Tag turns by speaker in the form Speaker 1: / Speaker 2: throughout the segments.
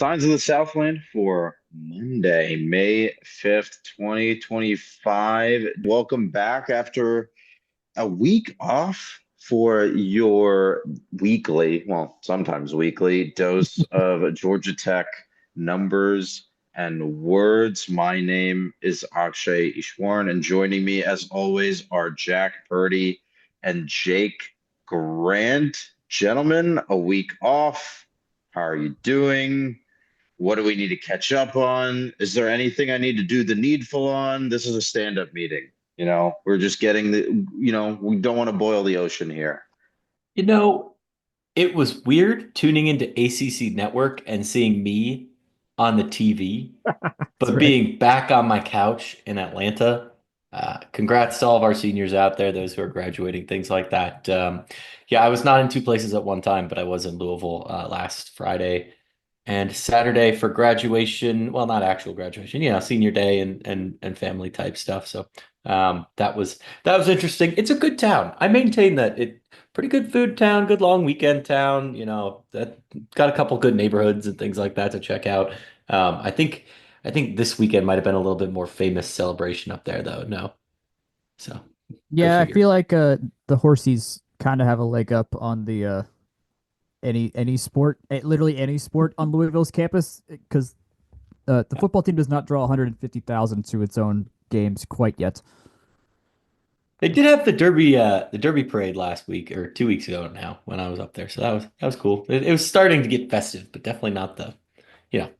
Speaker 1: Signs of the Southland for Monday, May 5th, 2025. Welcome back after a week off for your weekly, well, sometimes weekly dose of Georgia Tech numbers and words. My name is Akshay Easwaran, and joining me, as always, are Jack Purdy and Jake Grant. Gentlemen, a week off. How are you doing? What do we need to catch up on? Is there anything I need to do the needful on? This is a stand-up meeting. We're just getting we don't want to boil the ocean here.
Speaker 2: You know, it was weird tuning into ACC Network and seeing me on the TV,
Speaker 3: That's
Speaker 2: but
Speaker 3: right.
Speaker 2: being back on my couch in Atlanta. Congrats to all of our seniors out there, those who are graduating, things like that. Yeah, I was not in two places at one time, but I was in Louisville last Friday and Saturday for graduation. Well, not actual graduation, senior day and family type stuff. So that was interesting. It's a good town. I maintain that it pretty good food town, good long weekend town. That got a couple good neighborhoods and things like that to check out. I think this weekend might have been a little bit more famous celebration up there though. No, so go
Speaker 3: Yeah, I
Speaker 2: figure.
Speaker 3: feel like the Horsies kind of have a leg up on the any sport, literally any sport on Louisville's campus, because the football team does not draw 150,000 to its own games quite yet.
Speaker 2: They did have the Derby parade last week or 2 weeks ago now when I was up there. So that was cool. It was starting to get festive, but definitely not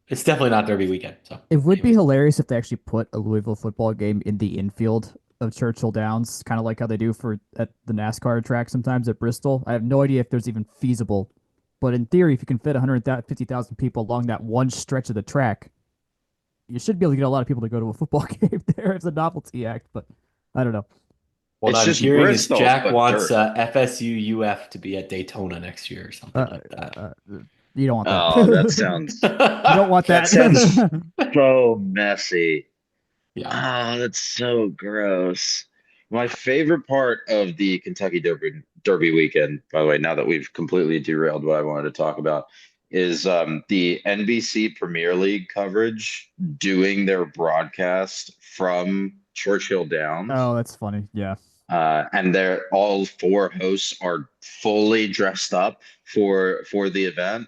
Speaker 2: it's definitely not Derby weekend. So
Speaker 3: It would be
Speaker 2: anyways,
Speaker 3: hilarious if they actually put a Louisville football game in the infield of Churchill Downs, kind of like how they do for at the NASCAR track sometimes at Bristol. I have no idea if there's even feasible, but in theory, if you can fit 150,000 people along that one stretch of the track, you should be able to get a lot of people to go to a football game there. It's a novelty act, but I don't know.
Speaker 2: what
Speaker 1: It's
Speaker 2: I'm
Speaker 1: just
Speaker 2: hearing is
Speaker 1: Bristol,
Speaker 2: Jack
Speaker 1: but
Speaker 2: wants
Speaker 1: dirt.
Speaker 2: FSU UF to be at Daytona next year or something
Speaker 3: Uh,
Speaker 2: like that.
Speaker 3: you don't want
Speaker 1: Oh, that
Speaker 3: that.
Speaker 1: sounds
Speaker 3: You don't want
Speaker 1: that
Speaker 3: that.
Speaker 1: sounds so messy.
Speaker 2: Yeah.
Speaker 1: Oh, that's so gross. My favorite part of the Kentucky Derby weekend, by the way, now that we've completely derailed what I wanted to talk about, is the NBC Premier League coverage doing their broadcast from Churchill Downs.
Speaker 3: Oh, that's funny. Yeah.
Speaker 1: And they're all four hosts are fully dressed up for the event.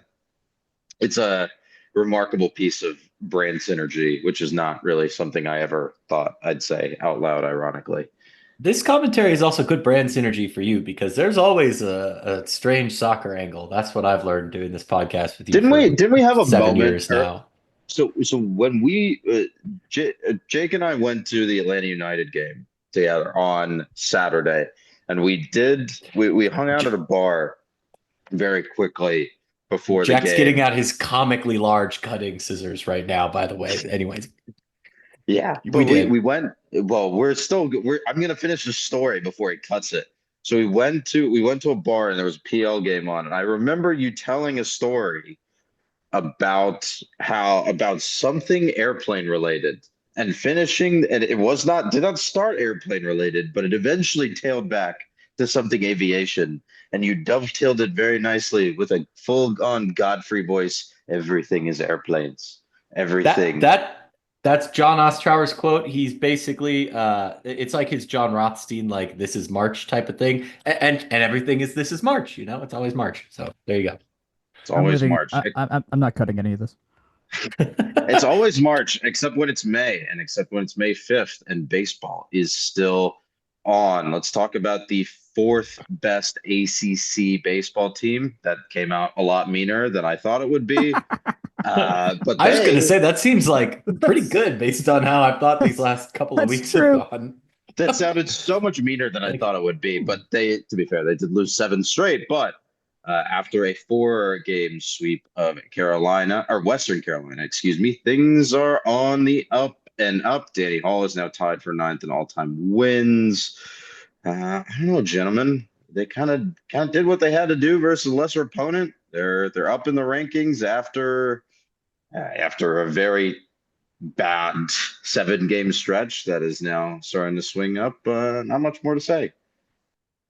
Speaker 1: It's a remarkable piece of brand synergy, which is not really something I ever thought I'd say out loud, ironically.
Speaker 2: This commentary is also good brand synergy for you because there's always a strange soccer angle. That's what I've learned doing this podcast with you
Speaker 1: Didn't
Speaker 2: for
Speaker 1: we didn't we have a
Speaker 2: seven
Speaker 1: moment
Speaker 2: years
Speaker 1: or
Speaker 2: now.
Speaker 1: so when Jake and I went to the Atlanta United game together on Saturday, and we hung out at a bar very quickly before the
Speaker 2: Jack's getting
Speaker 1: game.
Speaker 2: out his comically large cutting scissors right now, by the way. Anyways,
Speaker 1: Yeah,
Speaker 2: we
Speaker 1: but we
Speaker 2: did.
Speaker 1: went. Well, we're still. We're. I'm gonna finish the story before he cuts it. So we went to a bar and there was a PL game on, and I remember you telling a story about about something airplane related and finishing, and it was not did not start airplane related, but it eventually tailed back to something aviation, and you dovetailed it very nicely with a full on Godfrey voice. Everything is airplanes.
Speaker 2: That
Speaker 1: Everything.
Speaker 2: that that's John Ostrower's quote. He's basically it's like his John Rothstein, like this is March type of thing. And everything is this is March, it's always March. So there you
Speaker 1: It's
Speaker 3: I'm
Speaker 1: always
Speaker 3: living.
Speaker 1: March.
Speaker 3: I'm not cutting any of this.
Speaker 1: It's
Speaker 2: go.
Speaker 1: always March, except when it's May, and except when it's May 5th, and baseball is still on. Let's talk about the fourth best ACC baseball team that came out a lot meaner than I thought it would be. But
Speaker 2: I was gonna
Speaker 1: they
Speaker 2: say that seems like pretty
Speaker 3: That's
Speaker 2: good based on how I've thought these
Speaker 3: that's
Speaker 2: last couple of
Speaker 3: that's
Speaker 2: weeks have
Speaker 3: true.
Speaker 2: gone.
Speaker 1: that sounded so much meaner than I
Speaker 2: Like,
Speaker 1: thought it would be.
Speaker 2: ooh.
Speaker 1: But to be fair, they did lose seven straight. But after a four-game sweep of Carolina or Western Carolina, excuse me, things are on the up and up. Danny Hall is now tied for ninth in all-time wins. I don't know, gentlemen. They kind of did what they had to do versus a lesser opponent. They're up in the rankings after a very bad seven-game stretch that is now starting to swing up. Not much more to say.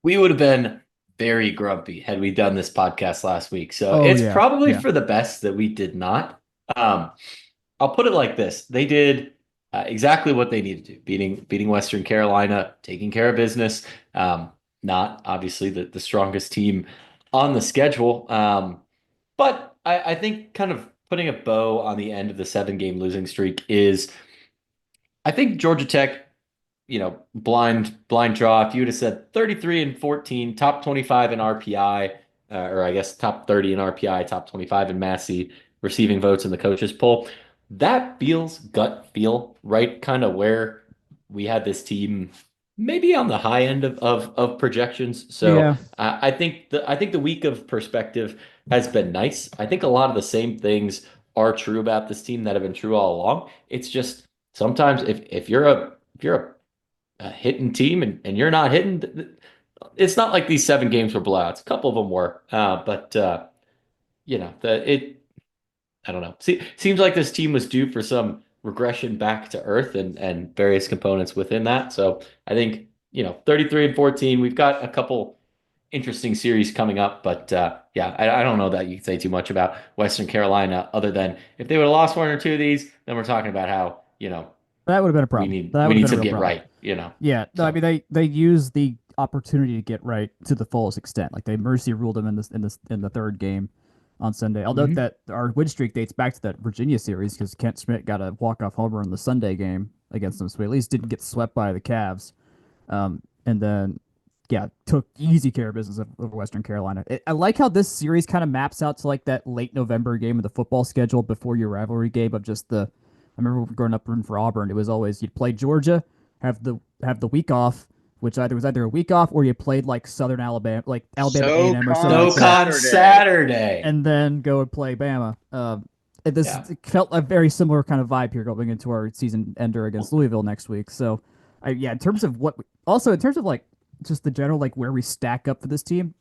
Speaker 2: We would have been very grumpy had we done this podcast last week. So
Speaker 3: Oh
Speaker 2: it's
Speaker 3: yeah,
Speaker 2: probably
Speaker 3: yeah.
Speaker 2: for the best that we did not. Um, I'll put it like this: they did exactly what they needed to, beating Western Carolina, taking care of business. Not obviously the strongest team on the schedule, but I think kind of putting a bow on the end of the 7 game losing streak is, I think Georgia Tech, blind draw. If you would have said 33-14, top 25 in RPI, or I guess top 30 in RPI, top 25 in Massey receiving votes in the coaches poll, that feels gut feel right, kind of where we had this team maybe on the high end of projections. So
Speaker 3: Yeah.
Speaker 2: I think the week of perspective has been nice. I think a lot of the same things are true about this team that have been true all along. It's just sometimes if you're a hitting team and you're not hitting, it's not like these 7 games were blowouts. A couple of them were, but the it I don't know. Seems like this team was due for some regression back to earth and various components within that. So I think 33-14. We've got a couple interesting series coming up, but yeah, I don't know that you can say too much about Western Carolina other than if they would have lost 1 or 2 of these, then we're talking about how
Speaker 3: That would have been a
Speaker 2: we
Speaker 3: problem.
Speaker 2: need
Speaker 3: That
Speaker 2: we
Speaker 3: would have
Speaker 2: need
Speaker 3: been a
Speaker 2: some
Speaker 3: real
Speaker 2: get
Speaker 3: problem.
Speaker 2: right.
Speaker 3: Yeah, no, I
Speaker 2: So
Speaker 3: mean they used the opportunity to get right to the fullest extent. Like they mercy ruled them in the third game on Sunday. I'll note
Speaker 2: mhm.
Speaker 3: that our win streak dates back to that Virginia series because Kent Schmidt got a walk off homer in the Sunday game against them, so we at least didn't get swept by the Cavs. And then yeah, took easy care of business over Western Carolina. I like how this series kind of maps out to like that late November game of the football schedule before your rivalry game of just the. I remember growing up rooting for Auburn. It was always you'd play Georgia, have the week off, which either was either a week off or you played like Southern Alabama, like Alabama A&M or something
Speaker 1: SoCon
Speaker 3: like that,
Speaker 2: SoCon
Speaker 1: Saturday.
Speaker 2: Saturday.
Speaker 3: and then go and play Bama.
Speaker 2: Yeah.
Speaker 3: It felt a very similar kind of vibe here going into our season ender against Louisville next week. So, yeah, in terms of also in terms of like just the general like where we stack up for this team,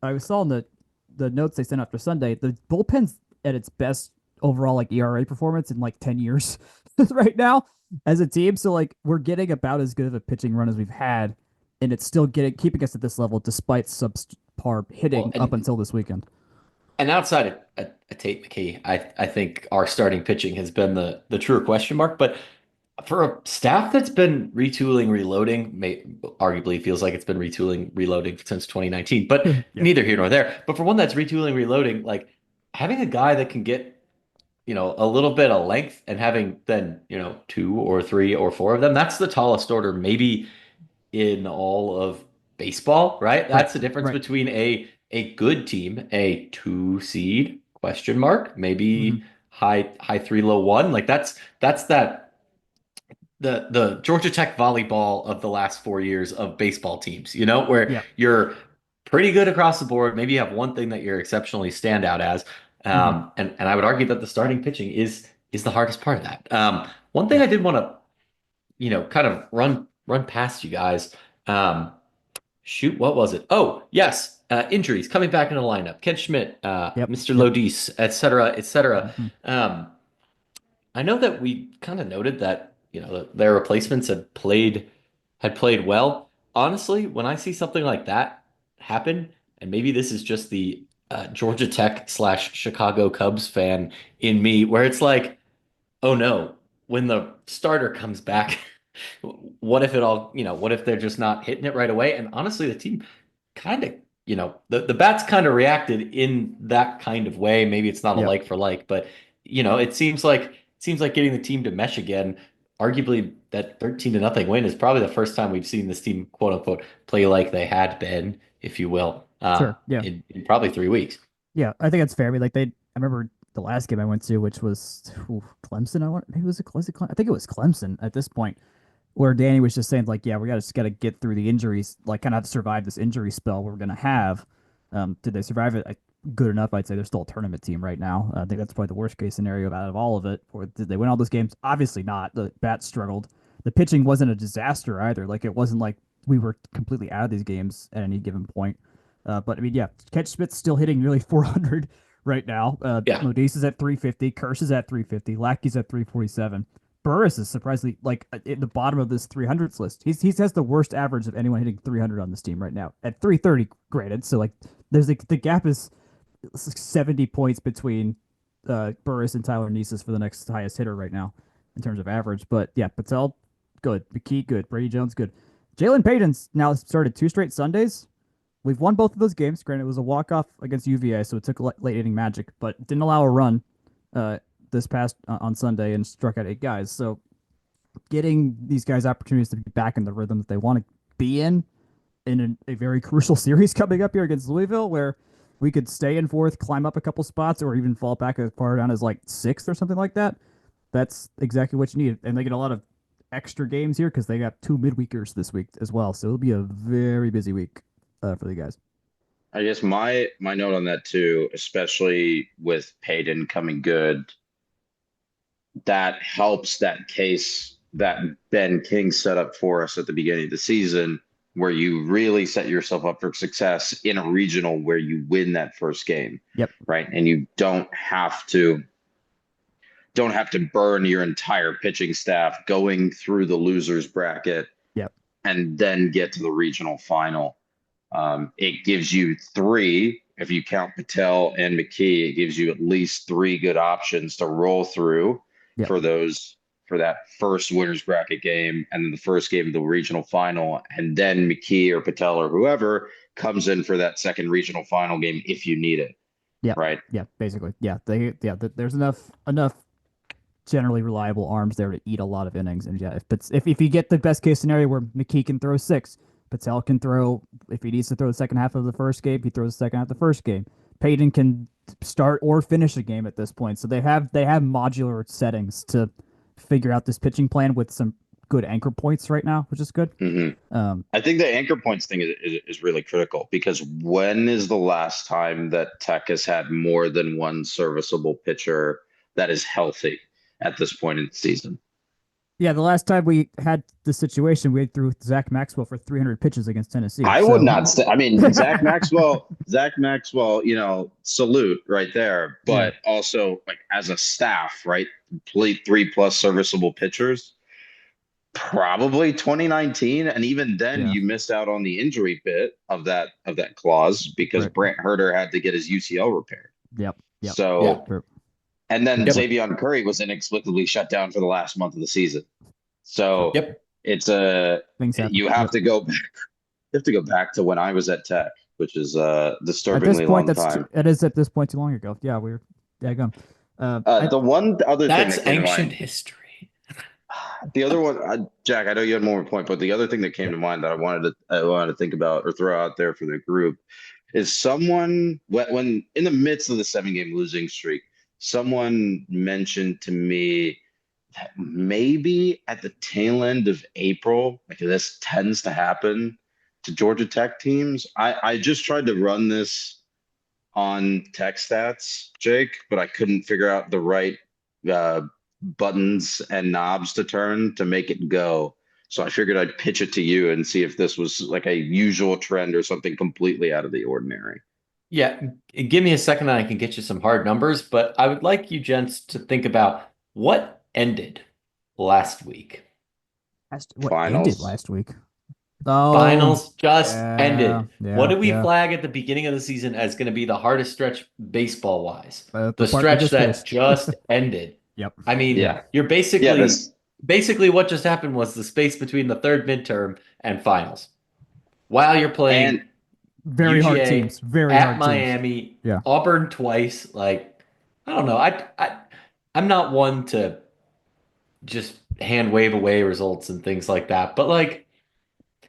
Speaker 3: I saw in the notes they sent after Sunday, the bullpen's at its best overall like ERA performance in like 10 years right now as a team. So like we're getting about as good of a pitching run as we've had, and it's still getting keeping us at this level despite subpar
Speaker 2: Well,
Speaker 3: hitting up
Speaker 2: and
Speaker 3: until this weekend.
Speaker 2: and outside of Tate McKee, I think our starting pitching has been the truer question mark. But for a staff that's been retooling, reloading, arguably feels like it's been retooling, reloading since 2019, but
Speaker 3: Yeah.
Speaker 2: neither here nor there. But for one that's retooling, reloading, like having a guy that can get, a little bit of length and having then, 2 or 3 or 4 of them, that's the tallest order maybe in all of baseball, right?
Speaker 3: Right.
Speaker 2: That's the difference
Speaker 3: Right.
Speaker 2: between a good team, a 2 seed question mark,
Speaker 3: Hmm.
Speaker 2: maybe high 3, low 1. Like that's that the Georgia Tech volleyball of the last 4 years of baseball teams, where
Speaker 3: Yeah.
Speaker 2: you're pretty good across the board. Maybe you have one thing that you're exceptionally standout as.
Speaker 3: Hmm.
Speaker 2: And I would argue that the starting pitching is the hardest part of that. One thing
Speaker 3: Yeah.
Speaker 2: I did want to, kind of run past you guys. Um, Shoot, what was it? Oh, yes, injuries coming back in the lineup. Ken Schmidt,
Speaker 3: Yep.
Speaker 2: Mr.
Speaker 3: Yep.
Speaker 2: Lodis, et cetera, et cetera.
Speaker 3: Hmm.
Speaker 2: Um, I know that we kind of noted that their replacements had played well. Honestly, when I see something like that happen, and maybe this is just the Georgia Tech slash Chicago Cubs fan in me, where it's like, oh no, when the starter comes back, what if they're just not hitting it right away? And honestly, the team kind of, the bats kind of reacted in that kind of way. Maybe it's not a
Speaker 3: Yep.
Speaker 2: like for like, but it seems like getting the team to mesh again. Arguably, that 13-0 win is probably the first time we've seen this team, quote unquote, play like they had been, if you will,
Speaker 3: Sure. Yeah.
Speaker 2: in probably 3 weeks.
Speaker 3: Yeah. I think that's fair. I mean, like I remember the last game I went to, which was Clemson. Maybe was it I think it was Clemson at this point, where Danny was just saying like, yeah, we just got to get through the injuries, like kind of survive this injury spell we're gonna have. Did they survive it? Good enough, I'd say they're still a tournament team right now. I think that's probably the worst case scenario out of all of it. Or did they win all those games? Obviously not. The bats struggled. The pitching wasn't a disaster either. Like it wasn't like we were completely out of these games at any given point. But I mean, yeah, Catch Smith's still hitting nearly 400 right now.
Speaker 2: Yeah,
Speaker 3: Modise is at 350. Kirsch is at 350. Lackey's at 347. Burris is surprisingly like at the bottom of this 300s list. He has the worst average of anyone hitting 300 on this team right now at 330. Granted, so like the gap is 70 points between Burris and Tyler Neeses for the next highest hitter right now in terms of average. But yeah, Patel, good. McKee, good. Brady Jones, good. Jalen Payton's now started 2 straight Sundays. We've won both of those games. Granted, it was a walk-off against UVA, so it took late inning magic, but didn't allow a run this past on Sunday and struck out 8 guys. So getting these guys opportunities to be back in the rhythm that they want to be in a very crucial series coming up here against Louisville, where we could stay in 4th, climb up a couple spots, or even fall back as far down as like 6th or something like that. That's exactly what you need. And they get a lot of extra games here because they got 2 midweekers this week as well. So it'll be a very busy week for the guys.
Speaker 1: I guess my note on that too, especially with Payton coming good, that helps that case that Ben King set up for us at the beginning of the season, where you really set yourself up for success in a regional where you win that first game.
Speaker 3: Yep.
Speaker 1: Right. And you don't have to burn your entire pitching staff going through the losers bracket.
Speaker 3: Yep.
Speaker 1: And then get to the regional final. It gives you 3, if you count Patel and McKee, it gives you at least 3 good options to roll through for that first winners bracket game, and then the first game of the regional final, and then McKee or Patel or whoever comes in for that second regional final game if you need it.
Speaker 3: Yeah.
Speaker 1: Right.
Speaker 3: Yeah. Basically. Yeah. There's enough generally reliable arms there to eat a lot of innings. And yeah, if you get the best case scenario where McKee can throw 6, Patel can throw, if he needs to throw the second half of the first game, he throws the second half of the first game. Payton can start or finish a game at this point. So they have modular settings to figure out this pitching plan with some good anchor points right now, which is good.
Speaker 1: Mm-hmm. I think the anchor points thing is really critical, because when is the last time that Tech has had more than one serviceable pitcher that is healthy at this point in the season?
Speaker 3: Yeah, the last time we had the situation, we threw Zach Maxwell for 300 pitches against Tennessee.
Speaker 1: I would not say. I mean, Zach Maxwell, salute right there. But also, like, as a staff, right, complete 3+ serviceable pitchers. Probably 2019, and even then, you missed out on the injury bit of that clause because Brant Herter had to get his UCL repaired.
Speaker 3: Yep.
Speaker 1: So. And then Xavion Curry was inexplicably shut down for the last month of the season. So it's you have to go back. You have to go back to when I was at Tech, which is disturbingly long time.
Speaker 3: It is at this point too long ago. Yeah, we're gone.
Speaker 1: The one other thing
Speaker 2: that's ancient history.
Speaker 1: The other one, Jack, I know you had more point, but the other thing that came to mind that I wanted to think about or throw out there for the group is someone when in the midst of the 7-game losing streak. Someone mentioned to me that maybe at the tail end of April, like this tends to happen to Georgia Tech teams. I just tried to run this on Tech Stats, Jake, but I couldn't figure out the right buttons and knobs to turn to make it go. So I figured I'd pitch it to you and see if this was like a usual trend or something completely out of the ordinary.
Speaker 2: Yeah, give me a second and I can get you some hard numbers, but I would like you gents to think about what ended last week.
Speaker 3: Ended last week?
Speaker 2: Finals just ended.
Speaker 3: Yeah,
Speaker 2: what did we flag at the beginning of the season as going to be the hardest stretch baseball-wise?
Speaker 3: The
Speaker 2: stretch that just ended.
Speaker 3: Yep.
Speaker 2: I mean, you're basically what just happened was the space between the third midterm and finals. While you're playing
Speaker 3: very
Speaker 2: UGA,
Speaker 3: hard teams,
Speaker 2: at Miami,
Speaker 3: yeah.
Speaker 2: Auburn twice. Like, I don't know. I'm not one to just hand wave away results and things like that. But like,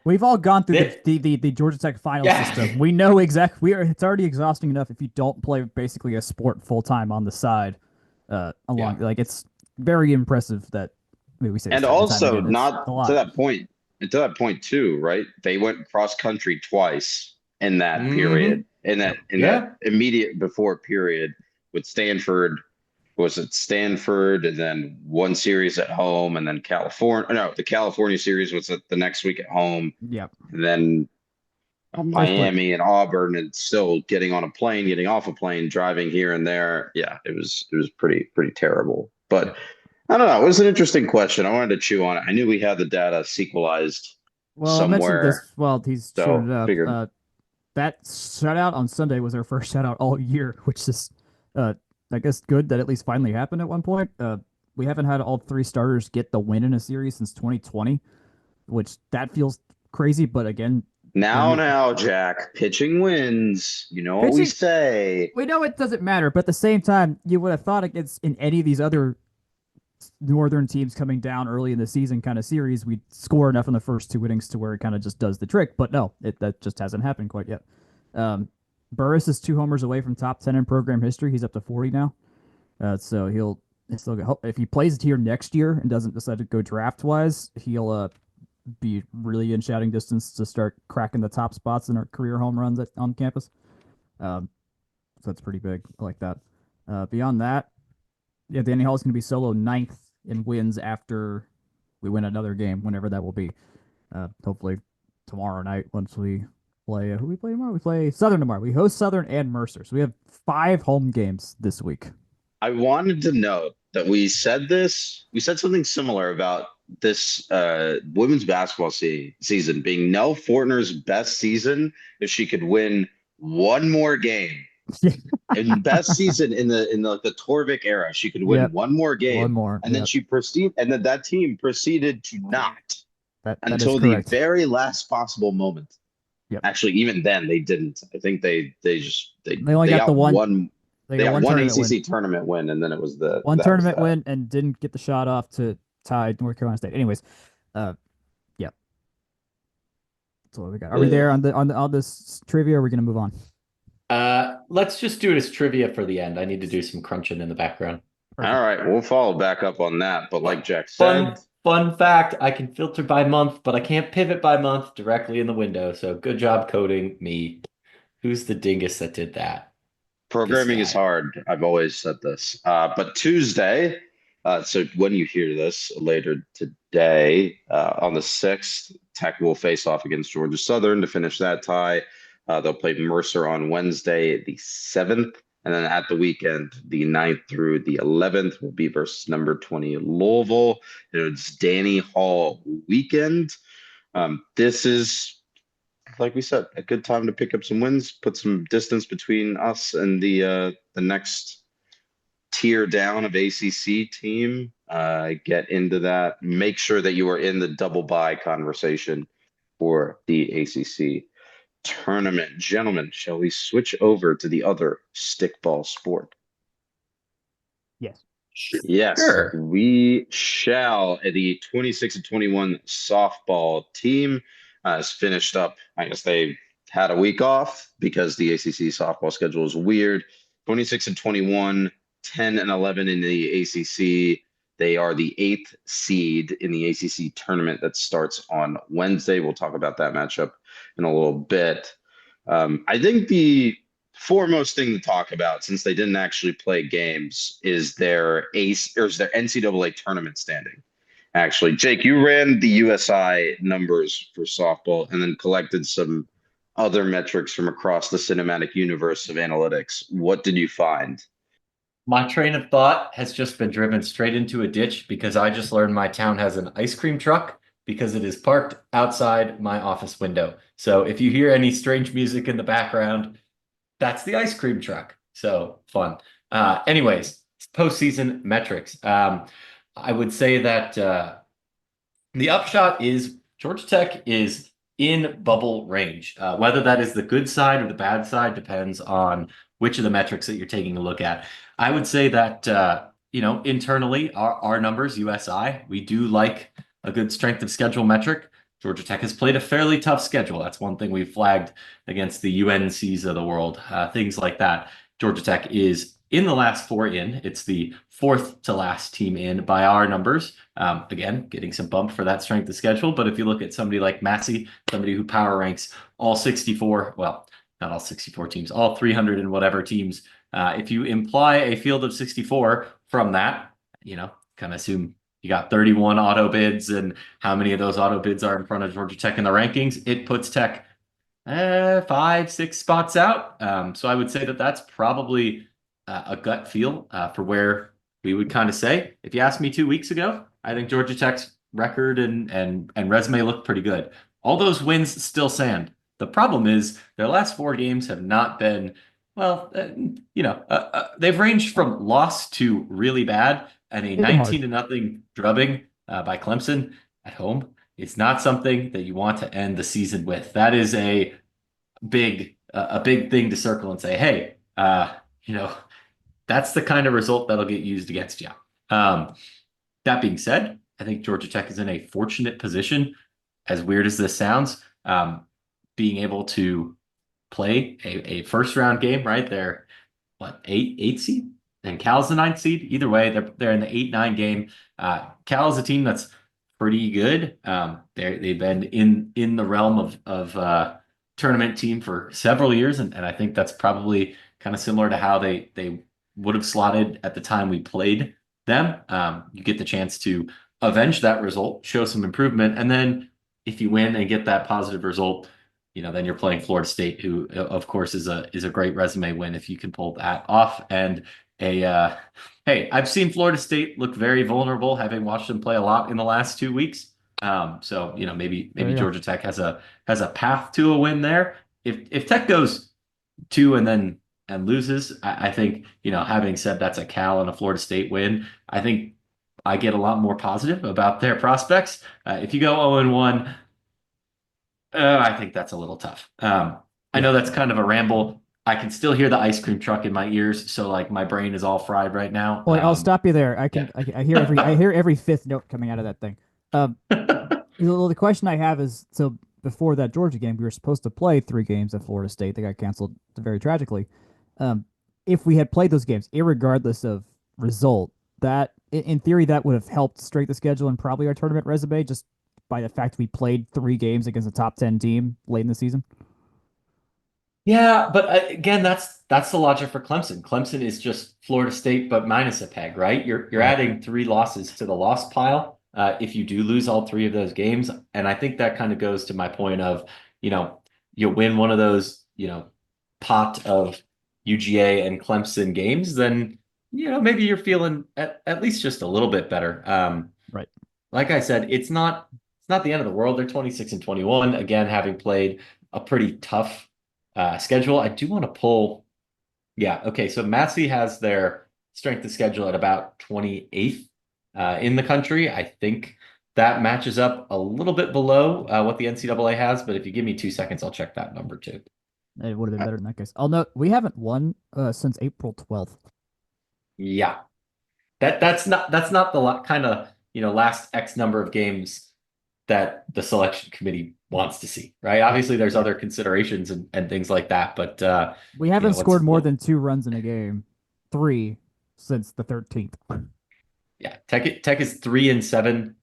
Speaker 3: we've all gone through the Georgia Tech final system. We know exactly. It's already exhausting enough if you don't play basically a sport full time on the side. Like, it's very impressive that we say.
Speaker 1: And also, not to that point. And to that point too, right? They went cross country twice in that period, in that immediate before period with Stanford. Was it Stanford and then one series at home and then California? No, the California series was the next week at home.
Speaker 3: Yep.
Speaker 1: And then Miami and Auburn, and still getting on a plane, getting off a plane, driving here and there. Yeah, it was pretty terrible. But I don't know. It was an interesting question. I wanted to chew on it. I knew we had the data sequelized somewhere.
Speaker 3: I mentioned this. Well, he's showed up.
Speaker 1: Figured.
Speaker 3: That shutout on Sunday was our first shutout all year, which is I guess good that at least finally happened at one point. We haven't had all three starters get the win in a series since 2020, which that feels crazy. But again, when
Speaker 1: Now, Jack, pitching wins. You know what we
Speaker 3: pitching,
Speaker 1: say.
Speaker 3: we know it doesn't matter. But at the same time, you would have thought against in any of these other northern teams coming down early in the season kind of series, we'd score enough in the first two innings to where it kind of just does the trick. But no, that just hasn't happened quite yet. Burris is 2 homers away from top 10 in program history. He's up to 40 now. So he'll still get, if he plays here next year and doesn't decide to go draft wise, he'll be really in shouting distance to start cracking the top spots in our career home runs on campus. So that's pretty big. I like that. Beyond that, yeah, Danny Hall is going to be solo 9th in wins after we win another game, whenever that will be. Hopefully tomorrow night once we play. Who we play tomorrow? We play Southern tomorrow. We host Southern and Mercer. So we have 5 home games this week.
Speaker 1: I wanted to note that we said something similar about this women's basketball season being Nell Fortner's best season if she could win one more game. And best season in the Torvik era, she could win one more game.
Speaker 3: One more.
Speaker 1: And then that team proceeded to not
Speaker 3: that
Speaker 1: until the very last possible moment.
Speaker 3: Yep.
Speaker 1: Actually, even then they didn't. I think they
Speaker 3: only got the one.
Speaker 1: They got one ACC tournament win, and then it was the
Speaker 3: one tournament win, and didn't get the shot off to tie North Carolina State. Anyways, yeah. That's all we got. Are we there on this trivia? Or are we gonna move on?
Speaker 2: Let's just do it as trivia for the end. I need to do some crunching in the background.
Speaker 1: Perfect. All right, we'll follow back up on that. But like Jack said,
Speaker 2: fun fact: I can filter by month, but I can't pivot by month directly in the window. So good job coding me. Who's the dingus that did that?
Speaker 1: Programming is hard. I've always said this. But Tuesday, so when you hear this later today, on the 6th, Tech will face off against Georgia Southern to finish that tie. They'll play Mercer on Wednesday, the 7th. And then at the weekend, the 9th through the 11th will be versus number 20 Louisville. It's Danny Hall weekend. This is, like we said, a good time to pick up some wins, put some distance between us and the next tier down of ACC team. Get into that. Make sure that you are in the double bye conversation for the ACC tournament. Gentlemen, shall we switch over to the other stickball sport?
Speaker 3: Yes.
Speaker 1: Yes,
Speaker 2: sure.
Speaker 1: We shall. The 26-21 softball team has finished up. I guess they had a week off because the ACC softball schedule is weird. 26-21, 10-11 in the ACC. They are the 8th seed in the ACC tournament that starts on Wednesday. We'll talk about that matchup in a little bit. I think the foremost thing to talk about, since they didn't actually play games, is their NCAA tournament standing. Actually, Jake, you ran the USI numbers for softball and then collected some other metrics from across the cinematic universe of analytics. What did you find?
Speaker 2: My train of thought has just been driven straight into a ditch because I just learned my town has an ice cream truck because it is parked outside my office window. So if you hear any strange music in the background, that's the ice cream truck. So fun. Anyways, postseason metrics. I would say that the upshot is Georgia Tech is in bubble range. Whether that is the good side or the bad side depends on which of the metrics that you're taking a look at. I would say that, internally, our numbers, USI, we do like a good strength of schedule metric. Georgia Tech has played a fairly tough schedule. That's one thing we've flagged against the UNCs of the world, things like that. Georgia Tech is in the last 4 in. It's the 4th to last team in by our numbers. Again, getting some bump for that strength of schedule. But if you look at somebody like Massey, somebody who power ranks all 64, well, not all 64 teams, all 300 and whatever teams, if you imply a field of 64 from that, kind of assume you got 31 auto bids and how many of those auto bids are in front of Georgia Tech in the rankings, it puts Tech 5-6 spots out. So I would say that that's probably a gut feel for where we would kind of say. If you asked me 2 weeks ago, I think Georgia Tech's record and resume looked pretty good. All those wins still stand. The problem is their last 4 games have not been well, they've ranged from loss to really bad, and a
Speaker 3: Hit them hard.
Speaker 2: 19-0 drubbing by Clemson at home is not something that you want to end the season with. That is a big thing to circle and say, hey, that's the kind of result that'll get used against you. That being said, I think Georgia Tech is in a fortunate position, as weird as this sounds, being able to play a first round game, right? They're what, eight seed? And Cal's the ninth seed. Either way, they're in the 8-9 game. Cal is a team that's pretty good. They've been in the realm of tournament team for several years, and I think that's probably kind of similar to how they would have slotted at the time we played them. You get the chance to avenge that result, show some improvement, and then if you win and get that positive result, then you're playing Florida State, who of course is a great resume win if you can pull that off. And hey, I've seen Florida State look very vulnerable, having watched them play a lot in the last 2 weeks. So maybe Georgia Tech has a path to a win there. If Tech goes 2 and loses, I think, having said that's a Cal and a Florida State win, I think I get a lot more positive about their prospects. If you go 0-1, I think that's a little tough. I know that's kind of a ramble. I can still hear the ice cream truck in my ears, so like my brain is all fried right now.
Speaker 3: Well, I'll stop you there.
Speaker 2: Yeah.
Speaker 3: I hear every fifth note coming out of that thing. The question I have is, so before that Georgia game, we were supposed to play 3 games at Florida State. They got canceled very tragically. If we had played those games, irregardless of result, that in theory that would have helped straighten the schedule and probably our tournament resume just by the fact we played 3 games against a top 10 team late in the season.
Speaker 2: Yeah, but again, that's the logic for Clemson. Clemson is just Florida State, but minus a peg, right? You're adding 3 losses to the loss pile if you do lose all 3 of those games, and I think that kind of goes to my point of, you win one of those, pot of UGA and Clemson games, then maybe you're feeling at least just a little bit better.
Speaker 3: Right.
Speaker 2: Like I said, it's not the end of the world. They're 26-21, again, having played a pretty tough schedule. I do want to pull. Yeah. Okay. So Massey has their strength of schedule at about 28th in the country. I think that matches up a little bit below what the NCAA has, but if you give me 2 seconds, I'll check that number too.
Speaker 3: It would have been better in that case. I'll note we haven't won since April 12th.
Speaker 2: Yeah. That's not the kind of, last X number of games that the selection committee wants to see, right? Obviously, there's other considerations and things like that, but
Speaker 3: we haven't scored more than 2 runs in a game, 3 since the 13th.
Speaker 2: Yeah, Tech is 3-7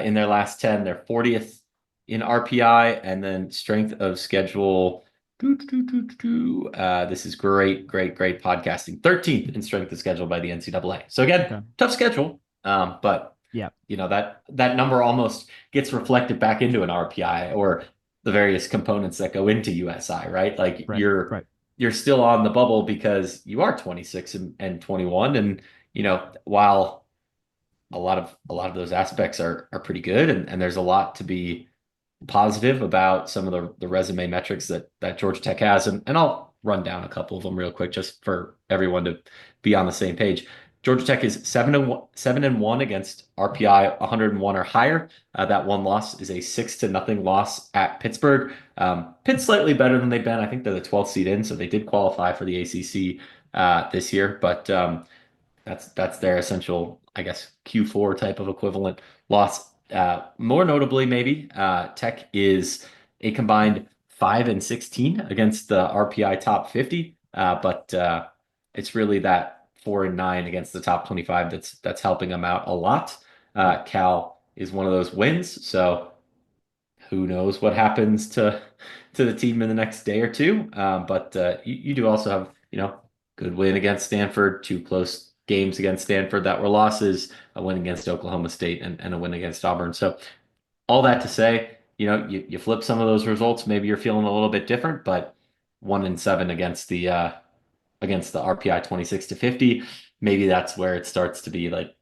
Speaker 2: in their last 10. They're 40th in RPI, and then strength of schedule. This is great podcasting. 13th in strength of schedule by the NCAA. So again, tough schedule, but.
Speaker 3: Yeah,
Speaker 2: that number almost gets reflected back into an RPI or the various components that go into USI, right? Like you're still on the bubble because you are 26 and 21, and while a lot of those aspects are pretty good, and there's a lot to be positive about some of the resume metrics that Georgia Tech has, and I'll run down a couple of them real quick just for everyone to be on the same page. Georgia Tech is 7-1 against RPI 101 or higher. That one loss is a 6-0 loss at Pittsburgh. Pitt's slightly better than they've been. I think they're the 12th seed in, so they did qualify for the ACC this year. But that's their essential, I guess, Q4 type of equivalent loss. More notably, maybe Tech is a combined 5-16 against the RPI top 50, but it's really that 4-9 against the top 25 that's helping them out a lot. Cal is one of those wins, so who knows what happens to the team in the next day or two. But you do also have good win against Stanford, 2 close games against Stanford that were losses, a win against Oklahoma State, and a win against Auburn. So all that to say, you flip some of those results, maybe you're feeling a little bit different, but 1-7 against the RPI 26-50, maybe that's where it starts to be like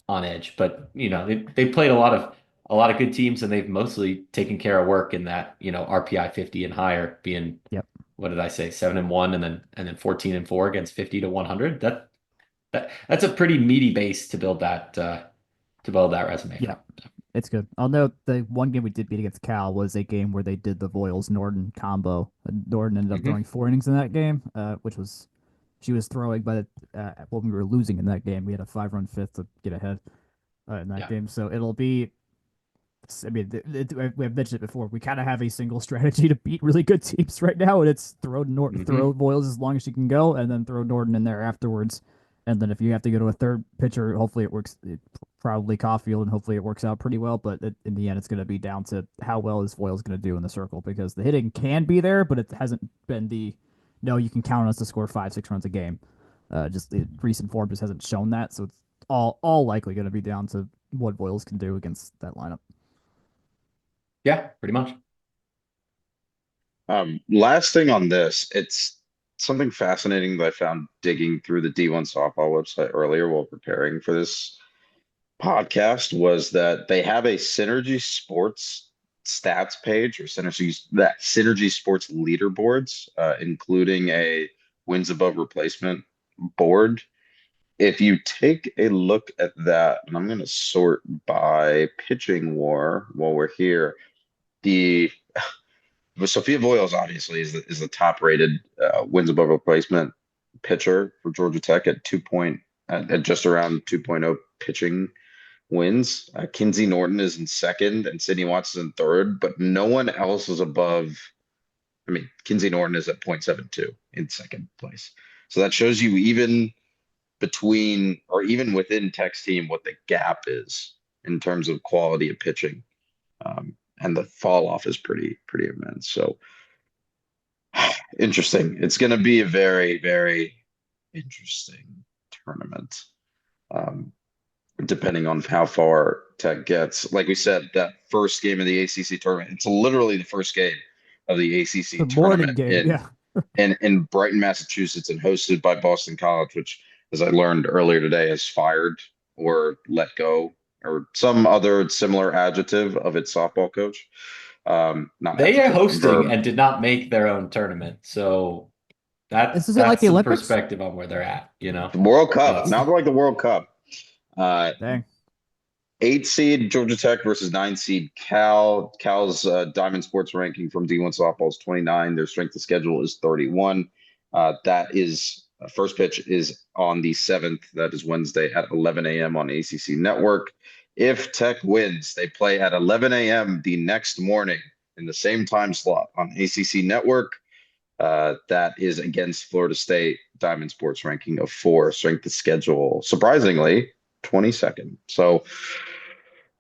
Speaker 2: on edge. But they played a lot of good teams, and they've mostly taken care of work in that RPI 50 and higher being what did I say? 7-1 and then 14-4 against 50 to 100. That's a pretty meaty base to build that resume
Speaker 3: Yeah,
Speaker 2: from.
Speaker 3: it's good. I'll note the one game we did beat against Cal was a game where they did the Voiles Norden combo. And Norden ended up
Speaker 2: Mhm.
Speaker 3: throwing 4 innings in that game, which was she was throwing by the when we were losing in that game. We had a 5-run fifth to get ahead in that
Speaker 2: Yeah.
Speaker 3: game. So it'll be. I mean, we have mentioned it before. We kind of have a single strategy to beat really good teams right now, and it's
Speaker 2: Mhm.
Speaker 3: throw Voiles as long as you can go, and then throw Norden in there afterwards. And then if you have to go to a third pitcher, hopefully it works. Probably Caulfield, and hopefully it works out pretty well. But in the end, it's going to be down to how well is Voiles going to do in the circle, because the hitting can be there, but it hasn't been the no, you can count on us to score 5-6 runs a game. Just the recent form just hasn't shown that, so it's all likely going to be down to what Voiles can do against that lineup.
Speaker 2: Yeah, pretty much.
Speaker 1: Last thing on this, it's something fascinating that I found digging through the D1 softball website earlier while preparing for this podcast was that they have a Synergy Sports stats page or Synergy Sports leaderboards, including a wins above replacement board. If you take a look at that, and I'm going to sort by pitching war while we're here, the Sophia Boyles obviously is the top rated wins above replacement pitcher for Georgia Tech at at just around 2.0 pitching wins. Kinsey Norton is in second and Sydney Watts is in third, but no one else is above. I mean, Kinsey Norton is at 0.72 in second place. So that shows you even between or even within Tech's team what the gap is in terms of quality of pitching. And the fall off is pretty immense. So interesting. It's going to be a very, very interesting tournament. Um, Depending on how far Tech gets. Like we said, that first game of the ACC tournament, it's literally the first game of the ACC
Speaker 3: The morning
Speaker 1: tournament
Speaker 3: game, yeah.
Speaker 1: in Brighton, Massachusetts, and hosted by Boston College, which, as I learned earlier today, has fired or let go or some other similar adjective of its softball coach. Not
Speaker 2: They are
Speaker 1: adjective,
Speaker 2: hosting
Speaker 1: verb.
Speaker 2: and did not make their own tournament. So
Speaker 3: This isn't like
Speaker 2: that's
Speaker 3: the
Speaker 2: some
Speaker 3: Olympics.
Speaker 2: perspective on where they're at, you know.
Speaker 1: The World Cup,
Speaker 2: It's
Speaker 1: not like the World Cup. Uh,
Speaker 3: Dang.
Speaker 1: 8 seed Georgia Tech versus 9 seed Cal. Cal's Diamond Sports ranking from D1 softball is 29. Their strength of schedule is 31. That is first pitch is on the 7th. That is Wednesday at 11 a.m. on ACC Network. If Tech wins, they play at 11 a.m. the next morning in the same time slot on ACC Network. That is against Florida State. Diamond Sports ranking of 4. Strength of schedule, surprisingly, 22nd. So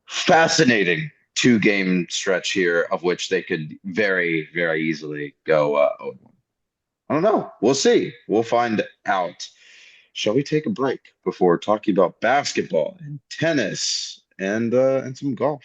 Speaker 1: fascinating 2 game stretch here, of which they could very, very easily go 0-1. I don't know. We'll see. We'll find out. Shall we take a break before talking about basketball and tennis and some golf?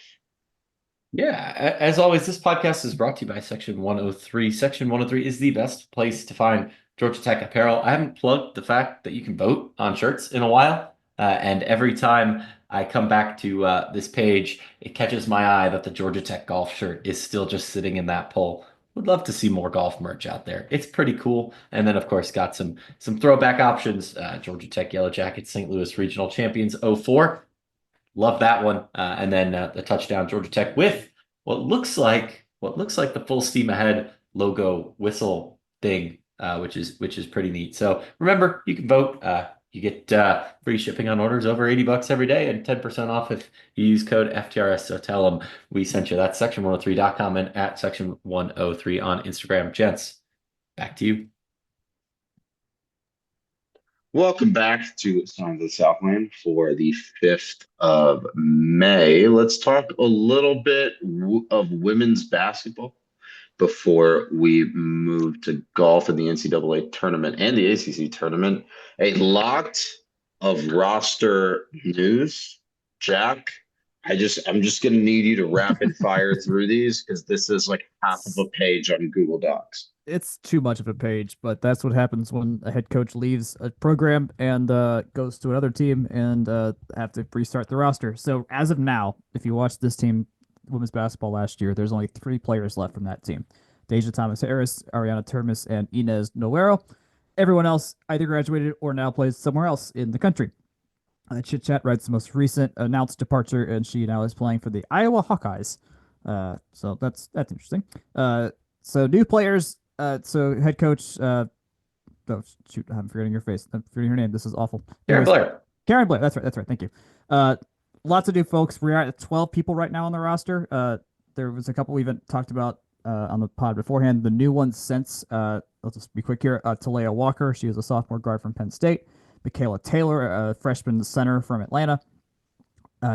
Speaker 2: Yeah, as always, this podcast is brought to you by Section 103. Section 103 is the best place to find Georgia Tech apparel. I haven't plugged the fact that you can vote on shirts in a while, and every time I come back to this page, it catches my eye that the Georgia Tech golf shirt is still just sitting in that poll. Would love to see more golf merch out there. It's pretty cool. And then, of course, got some throwback options. Georgia Tech Yellow Jackets, St. Louis Regional Champions 04. Love that one. And then the touchdown Georgia Tech with what looks like the full steam ahead logo whistle thing, which is pretty neat. So remember, you can vote. You get free shipping on orders over $80 every day and 10% off if you use code FTRS. So tell them we sent you. That's section103.com and at section103 on Instagram. Gents, back to you.
Speaker 1: Welcome back to Scions of the Southland for the 5th of May. Let's talk a little bit of women's basketball before we move to golf in the NCAA tournament and the ACC tournament. A lot of roster news. Jack, I'm just gonna need you to rapid fire through these because this is like half of a page on Google Docs.
Speaker 3: It's too much of a page, but that's what happens when a head coach leaves a program and goes to another team and have to restart the roster. So as of now, if you watch this team, women's basketball last year, there's only 3 players left from that team. Deja Thomas Harris, Ariana Termes, and Inez Noguero. Everyone else either graduated or now plays somewhere else in the country. Chit Chat writes the most recent announced departure, and she now is playing for the Iowa Hawkeyes. So that's interesting. So new players. So head coach. Oh shoot, I'm forgetting your face. I'm forgetting her name. This is awful.
Speaker 2: Karen
Speaker 3: Anyways,
Speaker 2: Blair.
Speaker 3: Karen Blair. That's right. That's right. Thank you. Lots of new folks. We're at 12 people right now on the roster. There was a couple we even talked about on the pod beforehand. The new ones since. I'll just be quick here. Talea Walker. She was a sophomore guard from Penn State. Michaela Taylor, a freshman center from Atlanta.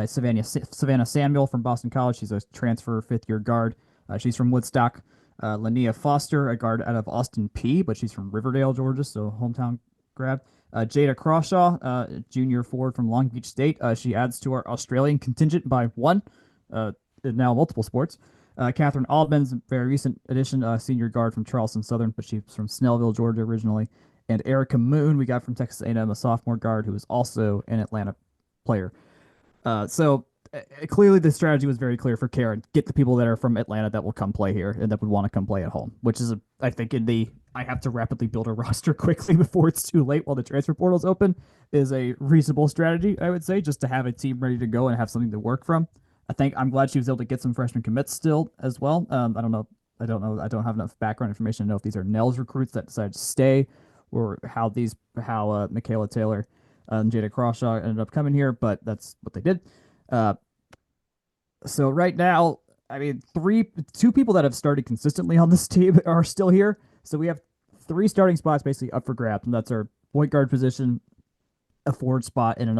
Speaker 3: Savannah Samuel from Boston College. She's a transfer fifth-year guard. She's from Woodstock. Lania Foster, a guard out of Austin P, but she's from Riverdale, Georgia, so hometown grab. Jada Crawshaw, junior forward from Long Beach State. She adds to our Australian contingent by one, now multiple sports. Catherine Aldman's a very recent addition, senior guard from Charleston Southern, but she's from Snellville, Georgia originally. And Erica Moon, we got from Texas A&M, a sophomore guard who is also an Atlanta player. So clearly the strategy was very clear for Karen. Get the people that are from Atlanta that will come play here and that would want to come play at home, which is, I think, I have to rapidly build a roster quickly before it's too late while the transfer portal's open is a reasonable strategy, I would say, just to have a team ready to go and have something to work from. I'm glad she was able to get some freshman commits still as well. I don't know. I don't have enough background information to know if these are Nell's recruits that decided to stay or how Michaela Taylor and Jada Crawshaw ended up coming here, but that's what they did. So right now, I mean, two people that have started consistently on this team are still here. So we have 3 starting spots basically up for grabs, and that's our point guard position, a forward spot, and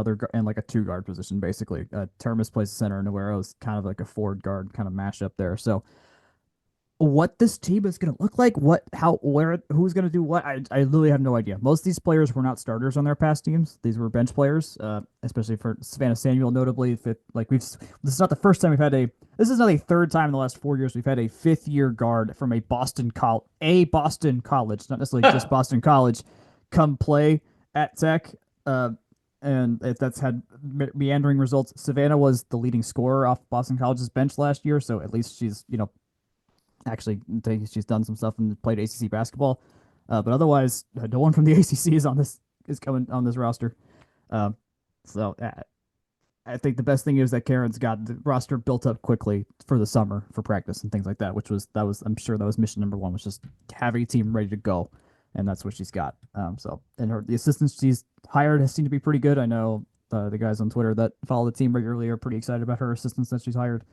Speaker 3: like a 2-guard position basically. Termes plays center, and Noguero is kind of like a forward guard kind of mashup there. So what this team is going to look like, who's going to do what, I literally have no idea. Most of these players were not starters on their past teams. These were bench players, especially for Savannah Samuel, notably. This is not the first time this is not the third time in the last 4 years we've had a 5th-year guard from a Boston college, not necessarily just Boston College, come play at Tech. And that's had meandering results. Savannah was the leading scorer off Boston College's bench last year, so at least she's, actually she's done some stuff and played ACC basketball, but otherwise no one from the ACC is coming on this roster. So I think the best thing is that Karen's got the roster built up quickly for the summer for practice and things like that, I'm sure that was mission number 1, was just have a team ready to go, and that's what she's got. And the assistants she's hired has seemed to be pretty good. I know the guys on Twitter that follow the team regularly are pretty excited about her assistants that she's hired.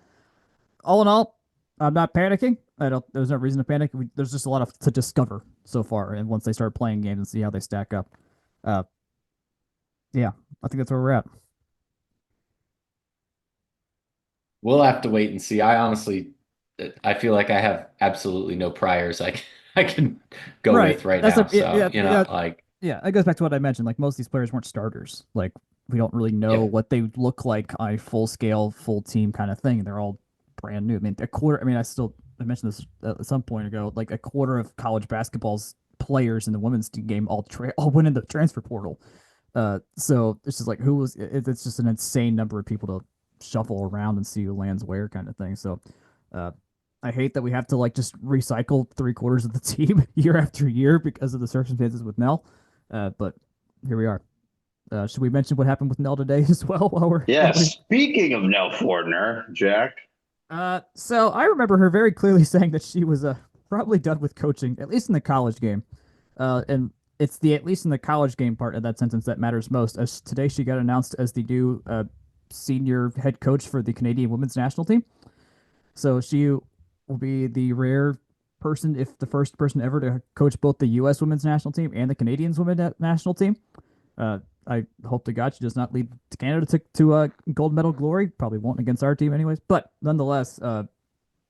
Speaker 3: All in all, I'm not panicking. There's no reason to panic. There's just a lot to discover so far, and once they start playing games and see how they stack up, yeah, I think that's where we're at.
Speaker 2: We'll have to wait and see. I feel like I have absolutely no priors I can go with right now.
Speaker 3: It goes back to what I mentioned. Like, most of these players weren't starters. Like, we don't really know what they look like on a full scale, full team kind of thing. They're all brand new. I mean, I mentioned this at some point ago. Like, a quarter of college basketball's players in the women's game all went in the transfer portal. So it's just like, it's just an insane number of people to shuffle around and see who lands where, kind of thing. So I hate that we have to just recycle 3/4 of the team year after year because of the circumstances with Nell. But here we are. Should we mention what happened with Nell today as well?
Speaker 1: Speaking of Nell Fortner, Jack.
Speaker 3: So I remember her very clearly saying that she was probably done with coaching, at least in the college game. And it's the at least in the college game part of that sentence that matters most. As today she got announced as the new senior head coach for the Canadian women's national team. So she will be the rare person, if the first person ever, to coach both the U.S. women's national team and the Canadians women's national team. I hope to God she does not lead Canada to gold medal glory. Probably won't against our team anyways. But nonetheless,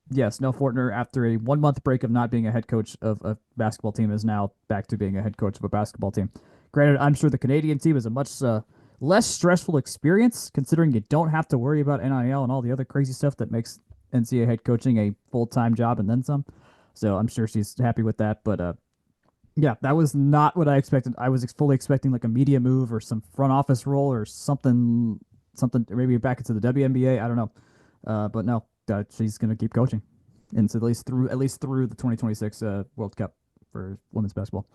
Speaker 3: yes, Nell Fortner, after a 1-month break of not being a head coach of a basketball team, is now back to being a head coach of a basketball team. Granted, I'm sure the Canadian team is a much less stressful experience, considering you don't have to worry about NIL and all the other crazy stuff that makes NCAA head coaching a full-time job and then some. So I'm sure she's happy with that. But yeah, that was not what I expected. I was fully expecting like a media move or some front office role or something, maybe back into the WNBA. I don't know. But no, she's going to keep coaching. and so at least through the 2026 World Cup for women's basketball.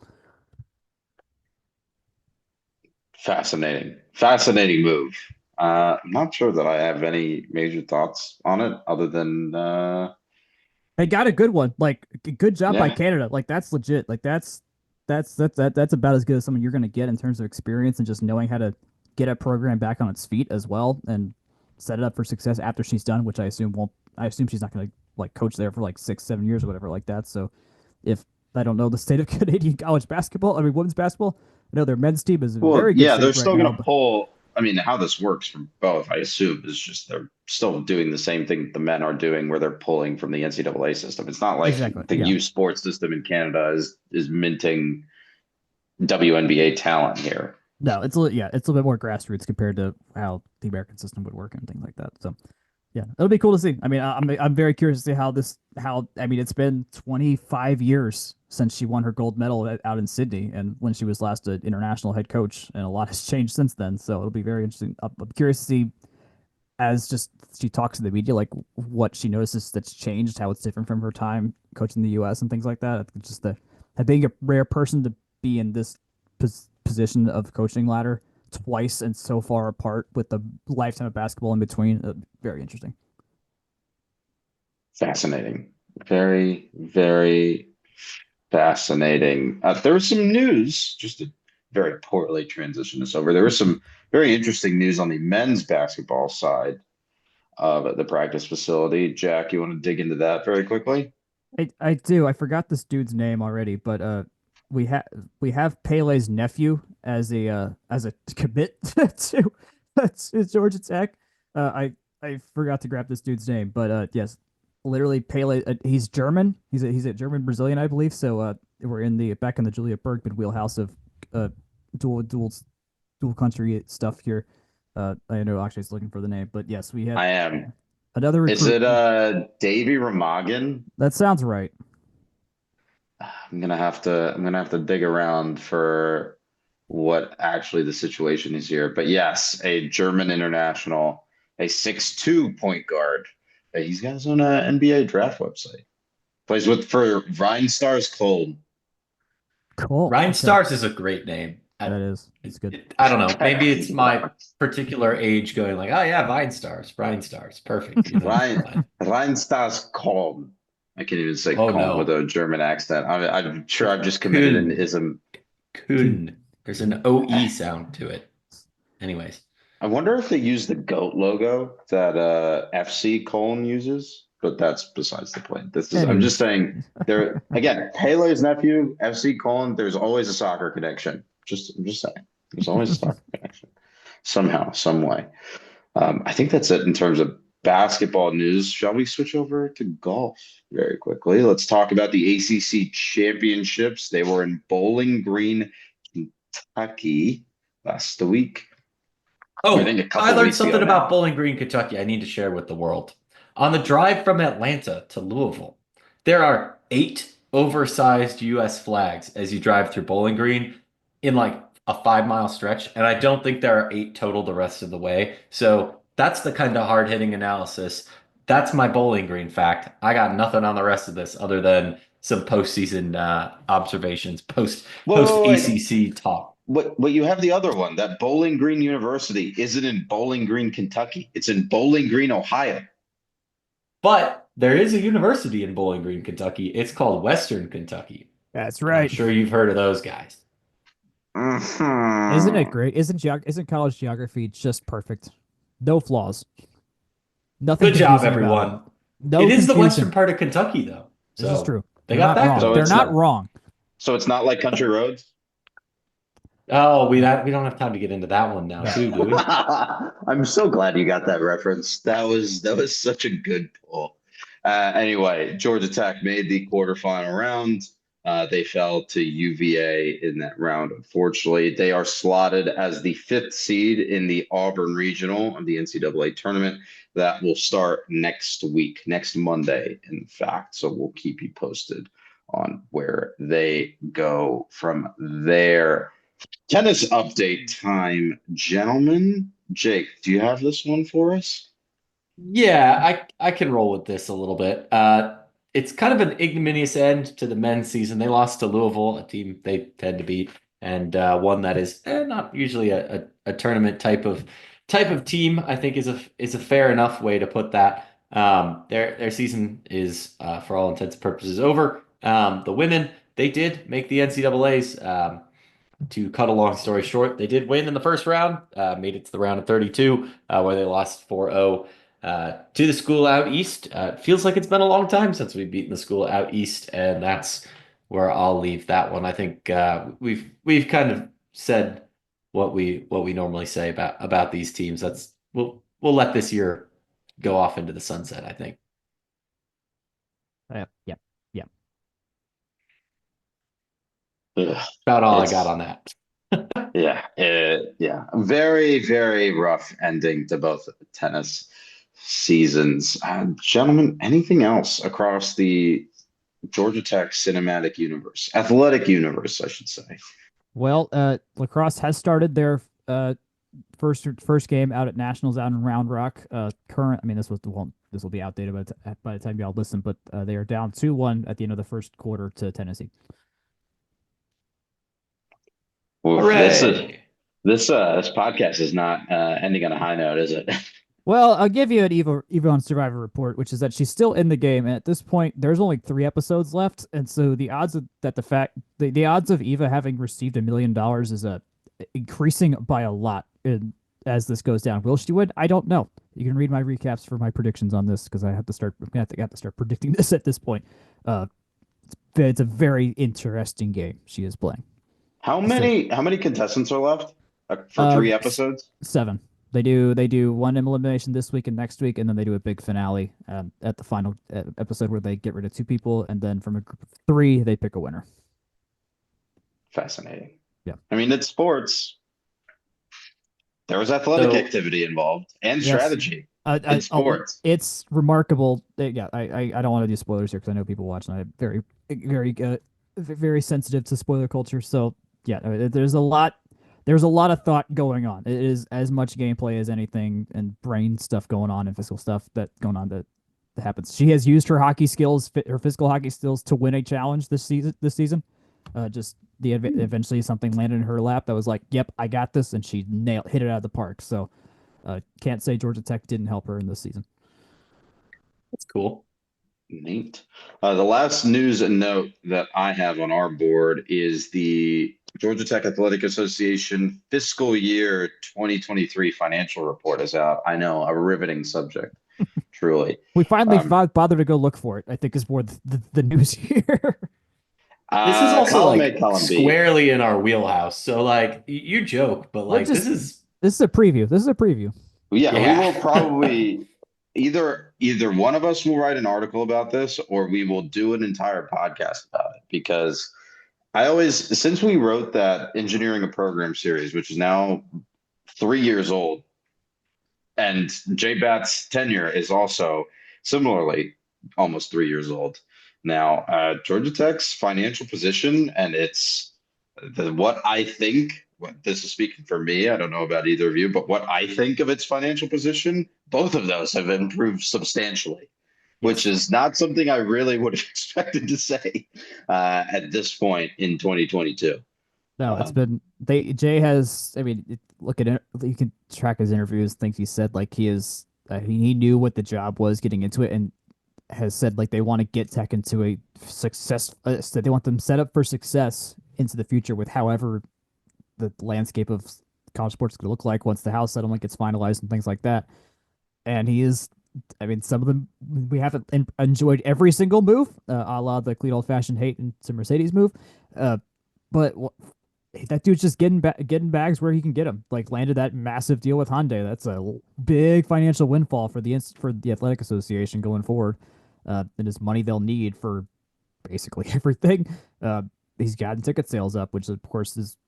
Speaker 1: Fascinating move. I'm not sure that I have any major thoughts on it other than
Speaker 3: They got a good one. Like, good job by
Speaker 1: yeah.
Speaker 3: Canada. Like, that's legit. Like, that's about as good as someone you're going to get in terms of experience and just knowing how to get a program back on its feet as well and set it up for success after she's done, which I assume won't. I assume she's not going to like coach there for like 6-7 years or whatever like that. So, if I don't know the state of Canadian college basketball, I mean women's basketball, I know their men's team is in
Speaker 1: Well,
Speaker 3: very good
Speaker 1: yeah, they're
Speaker 3: shape right
Speaker 1: still
Speaker 3: now.
Speaker 1: going to pull. I mean, how this works for both, I assume, is just they're still doing the same thing that the men are doing, where they're pulling from the NCAA system. It's not like
Speaker 3: Exactly.
Speaker 1: the
Speaker 3: Yeah.
Speaker 1: youth sports system in Canada is minting WNBA talent here.
Speaker 3: No, it's a little bit more grassroots compared to how the American system would work and things like that. So, yeah, it'll be cool to see. I mean, I'm very curious to see I mean, it's been 25 years since she won her gold medal out in Sydney, and when she was last an international head coach, and a lot has changed since then. So it'll be very interesting. I'm curious to see as just she talks to the media, like what she notices that's changed, how it's different from her time coaching the U.S. and things like that. It's just being a rare person to be in this position of coaching ladder twice and so far apart with the lifetime of basketball in between. Very interesting.
Speaker 1: Fascinating. Very, very fascinating. There was some news, just to very poorly transition this over. There was some very interesting news on the men's basketball side of the practice facility. Jack, you want to dig into that very quickly?
Speaker 3: I do. I forgot this dude's name already, but we have Pele's nephew as a commit to Georgia Tech. I forgot to grab this dude's name, but yes, literally Pele. He's German. He's a German Brazilian, I believe. So we're back in the Julia Bergman wheelhouse of uh dual country stuff here. I know Akshay's looking for the name, but yes, we had
Speaker 1: I am.
Speaker 3: another
Speaker 1: Is
Speaker 3: recruit.
Speaker 1: it Davy Ramagan?
Speaker 3: That sounds right.
Speaker 1: I'm gonna have to dig around for what actually the situation is here. But yes, a German international, a 6'2" point guard. He's got his own NBA draft website. Plays for Rheinstars Köln.
Speaker 3: Cool.
Speaker 2: Ryan
Speaker 3: Okay.
Speaker 2: Stars is a great name.
Speaker 3: That is. It's good.
Speaker 2: I don't know. Maybe it's my particular age going like, oh yeah, Vine Stars, Ryan Stars, perfect. You know?
Speaker 1: Rheinstars Köln. I can't even say
Speaker 2: Oh
Speaker 1: Köln
Speaker 2: no,
Speaker 1: with a German accent. I'm sure I've just committed an ism.
Speaker 2: Kuhn. There's an OE sound to it. Anyways,
Speaker 1: I wonder if they use the goat logo that FC Köln uses, but that's besides the point. I'm just saying there again, Pele's nephew, FC Köln, there's always a soccer connection. I'm just saying. There's always a soccer connection. Somehow, some way. I think that's it in terms of basketball news. Shall we switch over to golf very quickly? Let's talk about the ACC championships. They were in Bowling Green, Kentucky last week.
Speaker 2: oh,
Speaker 1: I think a couple
Speaker 2: I learned
Speaker 1: weeks ago
Speaker 2: something
Speaker 1: now.
Speaker 2: about Bowling Green, Kentucky. I need to share with the world. On the drive from Atlanta to Louisville, there are 8 oversized U.S. flags as you drive through Bowling Green in like a 5-mile stretch, and I don't think there are 8 total the rest of the way. So that's the kind of hard-hitting analysis. That's my Bowling Green fact. I got nothing on the rest of this other than some postseason observations, post
Speaker 1: Wait.
Speaker 2: ACC talk.
Speaker 1: But you have the other one. That Bowling Green University isn't in Bowling Green, Kentucky. It's in Bowling Green, Ohio.
Speaker 2: But there is a university in Bowling Green, Kentucky. It's called Western Kentucky.
Speaker 3: That's
Speaker 2: I'm
Speaker 3: right.
Speaker 2: sure you've heard of those guys.
Speaker 3: Isn't it great? Isn't college geography just perfect? No flaws. Nothing
Speaker 2: Good job,
Speaker 3: confusing about
Speaker 2: everyone.
Speaker 3: it. No
Speaker 2: It is the
Speaker 3: confusion.
Speaker 2: western part of Kentucky, though.
Speaker 3: This is true.
Speaker 2: They
Speaker 3: They're
Speaker 2: got
Speaker 3: not
Speaker 2: that
Speaker 3: wrong.
Speaker 2: going.
Speaker 3: They're not wrong.
Speaker 1: So it's not like country roads?
Speaker 2: Oh, we don't have time to get into that one now, too, do we?
Speaker 1: I'm so glad you got that reference. That was such a good pull. Anyway, Georgia Tech made the quarterfinal round. They fell to UVA in that round, unfortunately. They are slotted as the 5th seed in the Auburn Regional of the NCAA tournament. That will start next week, next Monday, in fact. So we'll keep you posted on where they go from there. Tennis update time, gentlemen. Jake, do you have this one for us?
Speaker 2: Yeah, I can roll with this a little bit. it's kind of an ignominious end to the men's season. They lost to Louisville, a team they tend to beat, and one that is not usually a tournament type of team. I think is a fair enough way to put that. Their season is for all intents and purposes over. The women, they did make the NCAA's. To cut a long story short, they did win in the first round, made it to the round of 32, where they lost 4-0 to the school out east. It feels like it's been a long time since we've beaten the school out east, and that's where I'll leave that one. I think we've kind of said what we normally say about these teams. We'll let this year go off into the sunset, I think.
Speaker 3: Yeah.
Speaker 1: Ugh,
Speaker 2: About all I
Speaker 1: it's
Speaker 2: got on that.
Speaker 1: yeah. Very, very rough ending to both tennis seasons. Gentlemen, anything else across the Georgia Tech cinematic universe, athletic universe, I should say?
Speaker 3: Well, Lacrosse has started their first game out at Nationals out in Round Rock. I mean, this will be outdated by the time y'all listen, but they are down 2-1 at the end of the first quarter to Tennessee.
Speaker 1: Well,
Speaker 2: Hooray!
Speaker 1: this podcast is not ending on a high note, is it?
Speaker 3: Well, I'll give you an Eva on Survivor report, which is that she's still in the game, and at this point, there's only 3 episodes left, and so the odds of that the odds of Eva having received $1 million is increasing by a lot as this goes down. Will she win? I don't know. You can read my recaps for my predictions on this because I have to start. I have to start predicting this at this point. It's a very interesting game she is playing.
Speaker 1: How many contestants are left for 3 episodes?
Speaker 3: 7. They do one elimination this week and next week, and then they do a big finale at the final episode where they get rid of 2 people, and then from a group of 3, they pick a winner.
Speaker 1: Fascinating.
Speaker 3: Yeah.
Speaker 1: I mean, it's sports. There was athletic activity involved and strategy in sports.
Speaker 3: It's remarkable. Yeah, I don't want to do spoilers here because I know people watch, and I'm very sensitive to spoiler culture. So yeah, there's a lot of thought going on. It is as much gameplay as anything, and brain stuff going on, and physical stuff that happens. She has used her physical hockey skills to win a challenge this season. Eventually something landed in her lap that was like, "Yep, I got this," and she hit it out of the park. So, can't say Georgia Tech didn't help her in this season.
Speaker 2: That's cool.
Speaker 1: Neat. The last news and note that I have on our board is the Georgia Tech Athletic Association fiscal year 2023 financial report is out. I know, a riveting subject, truly.
Speaker 3: We finally bothered to go look for it, I think is more the news here.
Speaker 2: This is also
Speaker 1: column A, column B.
Speaker 2: squarely in our wheelhouse. So like you joke, but like this is
Speaker 3: a preview. This is a preview.
Speaker 1: Yeah, we will probably either one of us will write an article about this, or we will do an entire podcast about it, because since we wrote that engineering a program series, which is now 3 years old, and Jay Batt's tenure is also similarly almost 3 years old now. Georgia Tech's financial position, and what I think. This is speaking for me. I don't know about either of you, but what I think of its financial position, both of those have improved substantially, which is not something I really would have expected to say at this point in 2022.
Speaker 3: No, it's been Jay has. I mean, look at it. You can track his interviews. Things he said, like he knew what the job was getting into it, and has said like they want to get Tech into a success. They want them set up for success into the future with however the landscape of college sports could look like once the House settlement gets finalized and things like that. And he is. I mean, some of them we haven't enjoyed every single move, a la the clean old-fashioned hate and some Mercedes move, but that dude's just getting bags where he can get them. Like landed that massive deal with Hyundai. That's a big financial windfall for the Athletic Association going forward. And it's money they'll need for basically everything. He's gotten ticket sales up, which of course is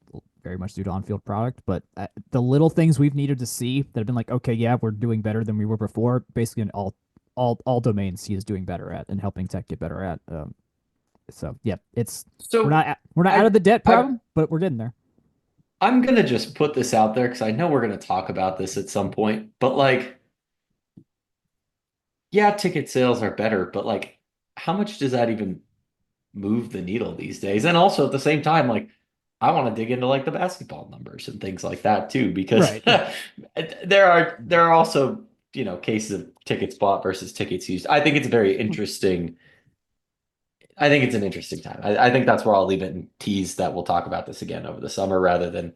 Speaker 3: very much due to on-field product. But the little things we've needed to see that have been like, okay, yeah, we're doing better than we were before. Basically, in all domains, he is doing better at and helping Tech get better at. So yeah, we're not out of the debt problem, but we're getting there.
Speaker 2: I'm gonna just put this out there because I know we're gonna talk about this at some point. But like, yeah, ticket sales are better, but like how much does that even move the needle these days? And also at the same time, like I want to dig into like the basketball numbers and things like that too, because
Speaker 3: Right. Yeah.
Speaker 2: there are also, cases of tickets bought versus tickets used. I think it's very interesting. I think it's an interesting time. I think that's where I'll leave it and tease that we'll talk about this again over the summer rather than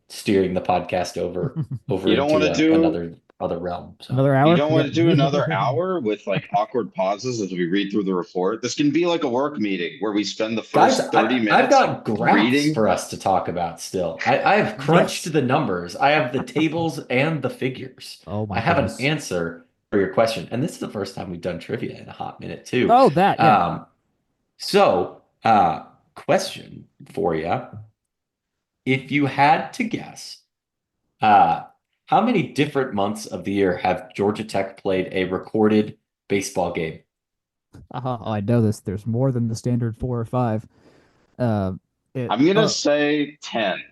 Speaker 2: steering the podcast over
Speaker 1: You don't want
Speaker 2: into
Speaker 1: to do
Speaker 2: another other realm. So
Speaker 3: Another
Speaker 1: you
Speaker 3: hour?
Speaker 1: don't want
Speaker 3: Yep.
Speaker 1: to do another hour with like awkward pauses as we read through the report. This can be like a work meeting where we spend the
Speaker 2: guys,
Speaker 1: first 30
Speaker 2: I've
Speaker 1: minutes
Speaker 2: got graphs
Speaker 1: reading.
Speaker 2: for us to talk about still. I've
Speaker 3: Yes.
Speaker 2: crunched the numbers. I have the tables and the figures.
Speaker 3: Oh
Speaker 2: I
Speaker 3: my
Speaker 2: have an
Speaker 3: goodness.
Speaker 2: answer for your question. And this is the first time we've done trivia in a hot minute too.
Speaker 3: Oh, that. Yeah.
Speaker 2: So, question for you. If you had to guess, uh, how many different months of the year have Georgia Tech played a recorded baseball game?
Speaker 3: Oh, I know this. There's more than the standard 4 or 5. Uh, it.
Speaker 1: I'm gonna
Speaker 3: Oh,
Speaker 1: say 10.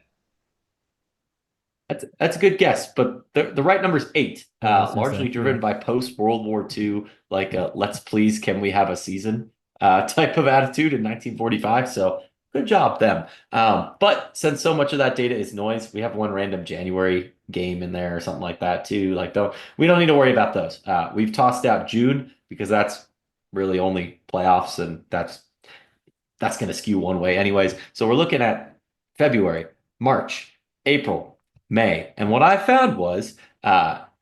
Speaker 2: That's a good guess, but the right number is 8.
Speaker 3: yeah. I was gonna
Speaker 2: Largely
Speaker 3: say. Yeah.
Speaker 2: driven by post World War II, like "Let's please, can we have a season?" Type of attitude in 1945. So good job them. But since so much of that data is noise, we have one random January game in there or something like that too. Like we don't need to worry about those. We've tossed out June because that's really only playoffs, and that's going to skew one way anyways. So we're looking at February, March, April, May. And what I found was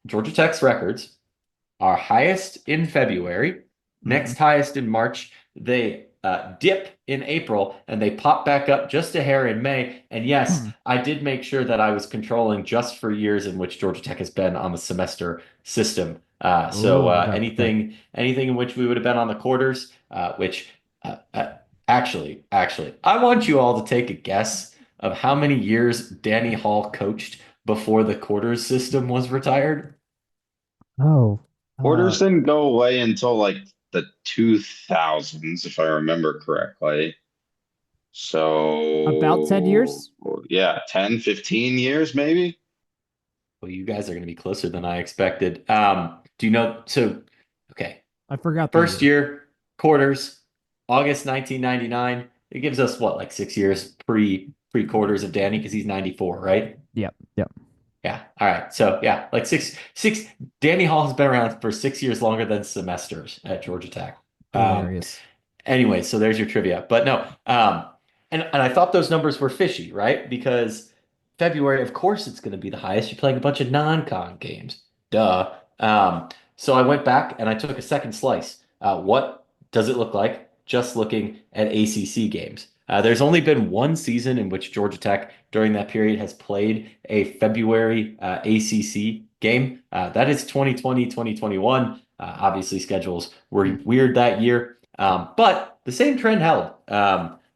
Speaker 2: Georgia Tech's records are highest in February,
Speaker 3: Mhm.
Speaker 2: next highest in March. They dip in April and they pop back up just a hair in May. And yes,
Speaker 3: Hmm.
Speaker 2: I did make sure that I was controlling just for years in which Georgia Tech has been on the semester system. So
Speaker 3: Oh, okay. Okay.
Speaker 2: anything in which we would have been on the quarters, which uh, uh, actually, I want you all to take a guess of how many years Danny Hall coached before the quarters system was retired.
Speaker 3: Oh.
Speaker 1: Orders didn't go away until like the 2000s, if I remember correctly.
Speaker 3: About 10
Speaker 1: So,
Speaker 3: years?
Speaker 1: yeah, 10, 15 years maybe.
Speaker 2: Well, you guys are going to be closer than I expected. Do you know? So, okay,
Speaker 3: I forgot the
Speaker 2: first
Speaker 3: year.
Speaker 2: year quarters, August 1999. It gives us what, like 6 years pre quarters of Danny because he's 94, right?
Speaker 3: Yep. Yep.
Speaker 2: Yeah. All right. So yeah, like six. Danny Hall has been around for 6 years longer than semesters at Georgia Tech. Um,
Speaker 3: Hilarious.
Speaker 2: Anyway, so there's your trivia. But no, and I thought those numbers were fishy, right? Because February, of course, it's going to be the highest. You're playing a bunch of non-con games, duh. So I went back and I took a second slice. What does it look like? Just looking at ACC games. There's only been one season in which Georgia Tech during that period has played a February ACC game. That is 2020, 2021. Obviously, schedules were weird that year. But the same trend held.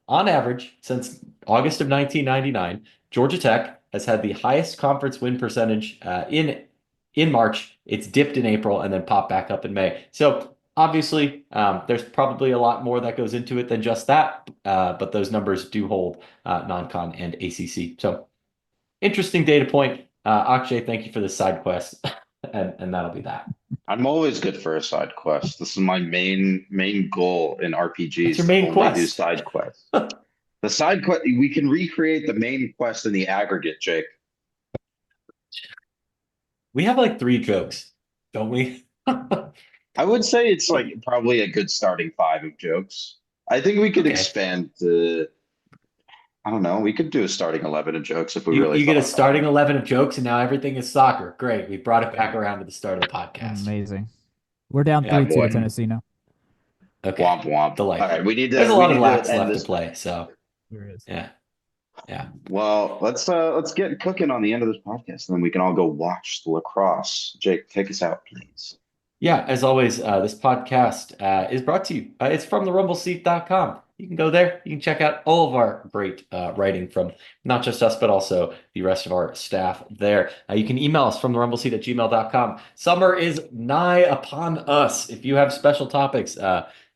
Speaker 2: On average, since August of 1999, Georgia Tech has had the highest conference win percentage in March. It's dipped in April and then popped back up in May. So obviously, there's probably a lot more that goes into it than just that. But those numbers do hold non-con and ACC. So interesting data point. Akshay, thank you for the side quest, and that'll be that.
Speaker 1: I'm always good for a side quest. This is my main goal in
Speaker 2: That's
Speaker 1: RPGs
Speaker 2: your
Speaker 1: to
Speaker 2: main
Speaker 1: only do
Speaker 2: quest.
Speaker 1: side quests. The side quest we can recreate the main quest in the aggregate, Jake.
Speaker 2: We have like 3 jokes, don't we?
Speaker 1: I would say it's like probably a good starting 5 of jokes. I think we could
Speaker 2: Okay.
Speaker 1: expand to, I don't know, we could do a starting 11 of jokes if we
Speaker 2: You
Speaker 1: really
Speaker 2: you get a
Speaker 1: thought about
Speaker 2: starting
Speaker 1: it.
Speaker 2: 11 of jokes, and now everything is soccer. Great. We brought it back around to the start of the podcast.
Speaker 3: Amazing. We're down
Speaker 2: Yeah.
Speaker 3: 3-2 to
Speaker 1: Boy,
Speaker 3: Tennessee now.
Speaker 2: Okay.
Speaker 1: womp womp. All right,
Speaker 2: Delightful. There's a
Speaker 1: we
Speaker 2: lot of
Speaker 1: need to
Speaker 2: laps
Speaker 1: end
Speaker 2: left to
Speaker 1: this.
Speaker 2: play, so
Speaker 3: There is.
Speaker 2: yeah. Yeah.
Speaker 1: Well, let's get cooking on the end of this podcast, and then we can all go watch the lacrosse. Jake, take us out, please.
Speaker 2: Yeah, as always, this podcast is brought to you. It's from therumbleseat.com. You can go there. You can check out all of our great writing from not just us, but also the rest of our staff there. You can email us from therumbleseat@gmail.com. Summer is nigh upon us. If you have special topics,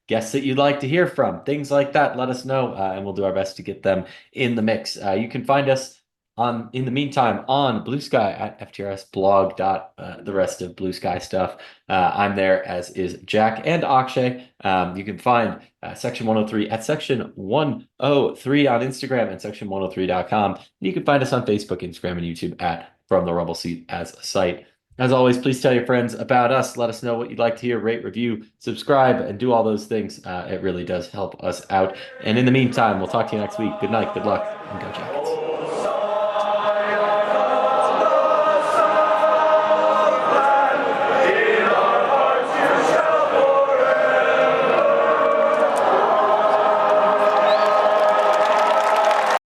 Speaker 2: guests that you'd like to hear from, things like that, let us know, and we'll do our best to get them in the mix. You can find us in the meantime, on Blue Sky at FTRS the rest of Blue Sky stuff. I'm there, as is Jack and Akshay. You can find Section 103 at Section 103 on Instagram and section103.com. You can find us on Facebook, Instagram, and YouTube at From the Rumble Seat as a site. As always, please tell your friends about us. Let us know what you'd like to hear, rate, review, subscribe, and do all those things. It really does help us out. And in the meantime, we'll talk to you next week. Good night, good luck, and go Jackets.